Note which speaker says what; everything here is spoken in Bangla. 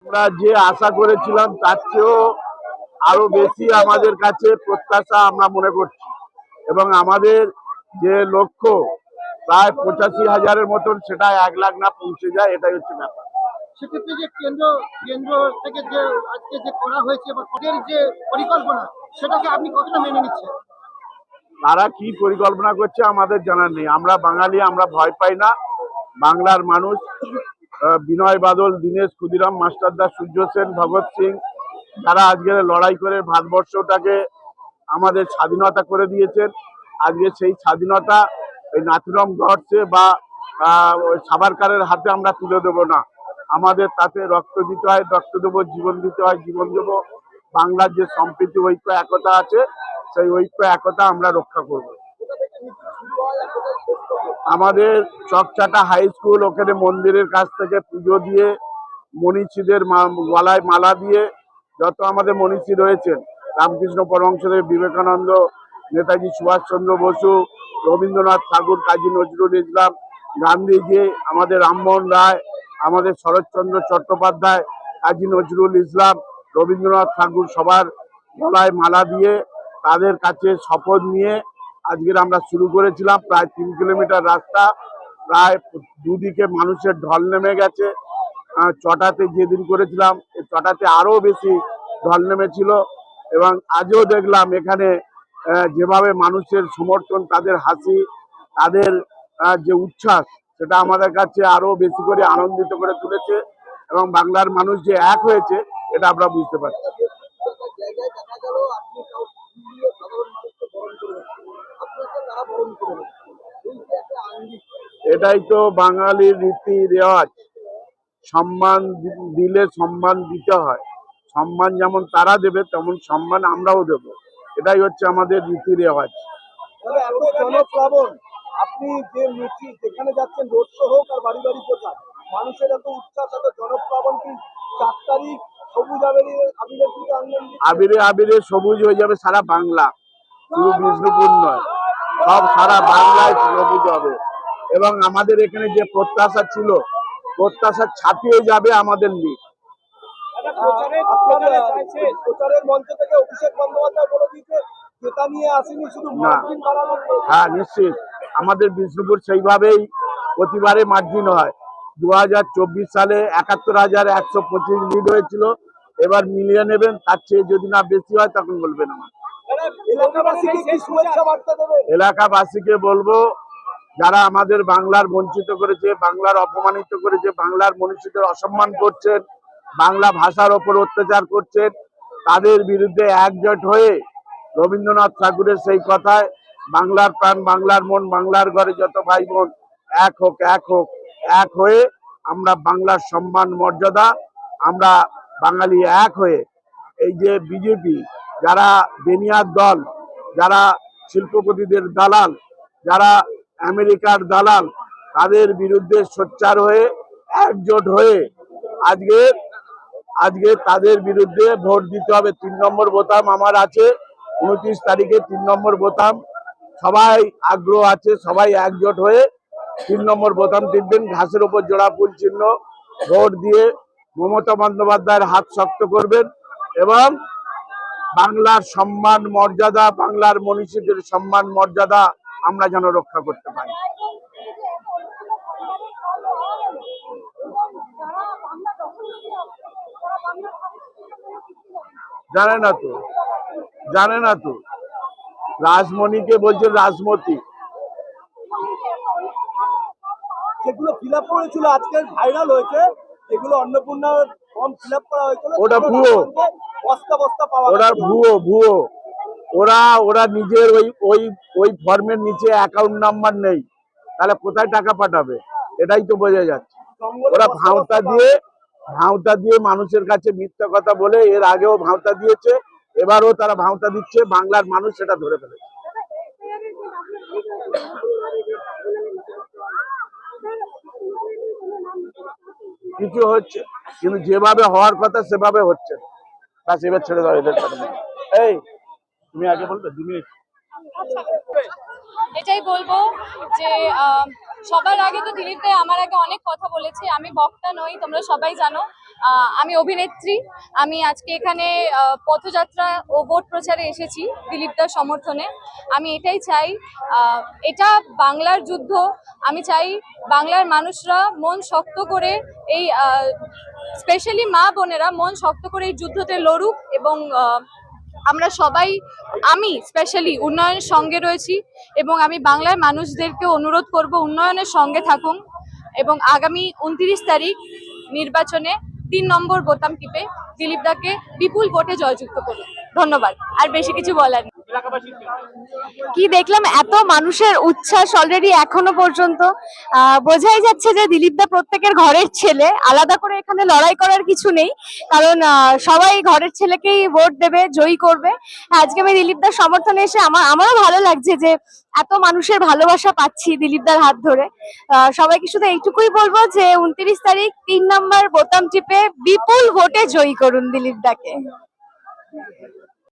Speaker 1: আমরা যে আশা করেছিলাম তার চেয়েও আরো বেশি আমাদের কাছে প্রত্যাশা আমরা মনে করছি, এবং আমাদের যে লক্ষ্য প্রায় 85,000-এর মতন, সেটা 1 লাখ না পৌঁছে যায়, এটাই হচ্ছে ব্যাপার।
Speaker 2: সেক্ষেত্রে যে কেন্দ্র থেকে যে আজকে যে করা হয়েছে বা ভোটের যে পরিকল্পনা, সেটাকে আপনি কতটা মেনে নিচ্ছেন?
Speaker 1: তারা কি পরিকল্পনা করছে আমাদের জানার নেই। আমরা বাঙালি, আমরা ভয় পাই না। বাংলার মানুষ বিনয় বাদল, দীনেশ ক্ষুদিরাম মাস্টারদা, সূর্য সেন, ভগৎ সিং, যারা আজকে লড়াই করে ভারতবর্ষটাকে আমাদের স্বাধীনতা করে দিয়েছেন, আজকে সেই স্বাধীনতা এই নাথুরাম গডসে বা সাভারকারের হাতে আমরা তুলে দেবো না। আমাদের তাতে রক্ত দিতে হয়, রক্ত দেবো, জীবন দিতে হয়, জীবন দেবো। বাংলার যে সম্প্রীতি, ঐক্য, একতা আছে, সেই ঐক্য একতা আমরা রক্ষা করব। আমাদের চকচাটা হাই স্কুল, ওখানে মন্দিরের কাছ থেকে পুজো দিয়ে, মনীষীদের গলায় মালা দিয়ে, যত আমাদের মনীষী রয়েছেন, রামকৃষ্ণ পরমহংসদেব, বিবেকানন্দ, নেতাজি সুভাষচন্দ্র বসু, রবীন্দ্রনাথ ঠাকুর, কাজী নজরুল ইসলাম, গান্ধীজি, আমাদের রামমোহন রায়, আমাদের শরৎচন্দ্র চট্টোপাধ্যায়, কাজী নজরুল ইসলাম, রবীন্দ্রনাথ ঠাকুর, সবার গলায় মালা দিয়ে তাদের কাছে শপথ নিয়ে আজকের আমরা শুরু করেছিলাম। প্রায় 3 কিলোমিটার রাস্তা, প্রায় দুদিকে মানুষের ঢল নেমে গেছে। চটাতে যেদিন করেছিলাম, চটাতে আরো বেশি ঢল নেমেছিল, এবং আজও দেখলাম এখানে যেভাবে মানুষের সমর্থন, তাদের হাসি, তাদের যে উচ্ছ্বাস, সেটা আমাদের কাছে আরো বেশি করে আনন্দিত করে তুলেছে, এবং বাংলার মানুষ যে এক হয়েছে এটা আমরা বুঝতে পারছি। এটাই তো বাঙালির রীতি রেওয়াজ। সম্মান দিলে সম্মান দিতে হয়। সম্মান যেমন তারা দেবে, তেমন সম্মান আমরাও দেব। এটাই হচ্ছে আমাদের রীতি রেওয়াজ।
Speaker 3: জনপ্লাবন, আপনি যে মিছিল যেখানে যাচ্ছেন, রোড শো হোক আর বাড়ি বাড়ি প্রচার, মানুষের এত উচ্ছ্বাস, এত জনপ্লাবন, কি 4 তারিখ সবুজ আবিরের দিকে আনলেন?
Speaker 1: আবিরে আবিরে সবুজ হয়ে যাবে সারা বাংলা, শুধু বিষ্ণুপুর নয়, সব সারা বাংলায় সবুজ হবে। এবং আমাদের এখানে যে প্রত্যাশা ছিল, প্রত্যাশা ছাপিয়ে যাবে আমাদের লিগ।
Speaker 3: প্রচারের মঞ্চ থেকে অভিষেক বন্দ্যোপাধ্যায় বলে দিয়েছে জেতা নিয়ে আসেনি, শুধু মার্জিন বাড়ানো।
Speaker 1: হ্যাঁ, নিশ্চিত আমাদের বিষ্ণুপুর সেইভাবেই প্রতিবারে মার্জিন হয়। 2024 সালে 71,125 লিড হয়েছিল, এবার মিলিয়ে নেবেন। তার চেয়ে যদি না বেশি হয় তখন বলবেন আমার। এলাকাবাসীকে বলবো, যারা আমাদের বাংলার বঞ্চিত করেছে, বাংলার অপমানিত করেছে, বাংলার মনীষীদের অসম্মান করছেন, বাংলা ভাষার ওপর অত্যাচার করছেন, তাদের বিরুদ্ধে একজোট হয়ে রবীন্দ্রনাথ ঠাকুরের সেই কথায়, বাংলার প্রাণ, বাংলার মন, বাংলার ঘরে যত ভাই বোন, এক হোক, এক হোক, এক হয়ে আমরা বাংলার সম্মান মর্যাদা, আমরা বাঙালি এক হয়ে, এই যে বিজেপি, যারা বেনিয়ার দল, যারা শিল্পপতিদের দালাল, যারা আমেরিকার দালাল, তাদের বিরুদ্ধে সোচ্চার হয়ে একজোট হয়ে আজকে তাদের বিরুদ্ধে ভোট দিতে হবে। 3 নম্বর বোতাম আমার আছে, 29 তারিখে 3 নম্বর বোতাম। সবাই আগ্রহ আছে, সবাই একজোট হয়ে 3 নম্বর বোতাম টিপবেন। ঘাসের উপর জোড়া ফুল চিহ্ন ভোট দিয়ে মমতা বন্দ্যোপাধ্যায়ের হাত শক্ত করবেন, এবং বাংলার সম্মান মর্যাদা, বাংলার মনীষীদের সম্মান মর্যাদা আমরা যেন রক্ষা করতে পারি। জানে না তো রাজমণিকে বলছে রাজমতি।
Speaker 3: যেগুলো ফিল আপ করেছিল আজকে ভাইরাল হয়েছে, যেগুলো অন্নপূর্ণার ফর্ম ফিল আপ করা হয়েছিল,
Speaker 1: ওটা ভুয়ো,
Speaker 3: বস্তা বস্তা পাওয়া
Speaker 1: ওরা ভুয়ো। ওরা নিজের ওই ফর্মের নিচে অ্যাকাউন্ট নাম্বার নেই, তাহলে কোথায় টাকা পাঠাবে? এটাই তো বোঝা যাচ্ছে। ওরা ভাঁওতা দিয়ে মানুষের কাছে মিথ্যা কথা বলে, এর আগেও ভাঁওতা দিয়েছে, এবারও তারা ভাঁওতা দিচ্ছে। বাংলার মানুষ সেটা ধরে ফেলেছে। কিছু হচ্ছে, কিন্তু যেভাবে হওয়ার কথা সেভাবে হচ্ছে। বাস, এবার ছেড়ে দাও এদের। এই তুমি আগে বলবে 2 মিনিট।
Speaker 4: এটাই বলবো যে সবার আগে তো দিলীপ ভাই আমার আগে অনেক কথা বলেছে, আমি বক্তা নই, তোমরা সবাই জানো। আমি অভিনেত্রী। আমি আজকে এখানে পথযাত্রা ও ভোট প্রচারে এসেছি দিলীপ দার সমর্থনে। আমি এটাই চাই, এটা বাংলার যুদ্ধ। আমি চাই বাংলার মানুষরা মন শক্ত করে এই স্পেশালি মা বোনেরা মন শক্ত করে এই যুদ্ধতে লড়ুক, এবং আমরা সবাই, আমি স্পেশালি উন্নয়নের সঙ্গে রয়েছি, এবং আমি বাংলার মানুষদেরকে অনুরোধ করব উন্নয়নের সঙ্গে থাকুন, এবং আগামী 29 তারিখ নির্বাচনে 3 নম্বর বোতাম টিপে দিলীপ দাকে বিপুল ভোটে জয়যুক্ত করুন। ধন্যবাদ, আর বেশি কিছু বলার নেই।
Speaker 5: কি দেখলাম, এত মানুষের উচ্ছ্বাস অলরেডি এখনো পর্যন্ত। বোঝাই যাচ্ছে যে দিলীপ দা প্রত্যেকের ঘরের ছেলে, আলাদা করে এখানে লড়াই করার কিছু নেই, কারণ সবাই ঘরের ছেলেকেই ভোট দেবে, জয়ী করবে। আজকে আমি দিলীপ দার সমর্থনে এসে আমারও ভালো লাগছে যে এত মানুষের ভালোবাসা পাচ্ছি দিলীপ দার হাত ধরে। সবাইকে শুধু এইটুকুই বলবো যে 29 তারিখ 3 নম্বর বোতাম টিপে বিপুল ভোটে জয়ী করুন দিলীপ দাকে।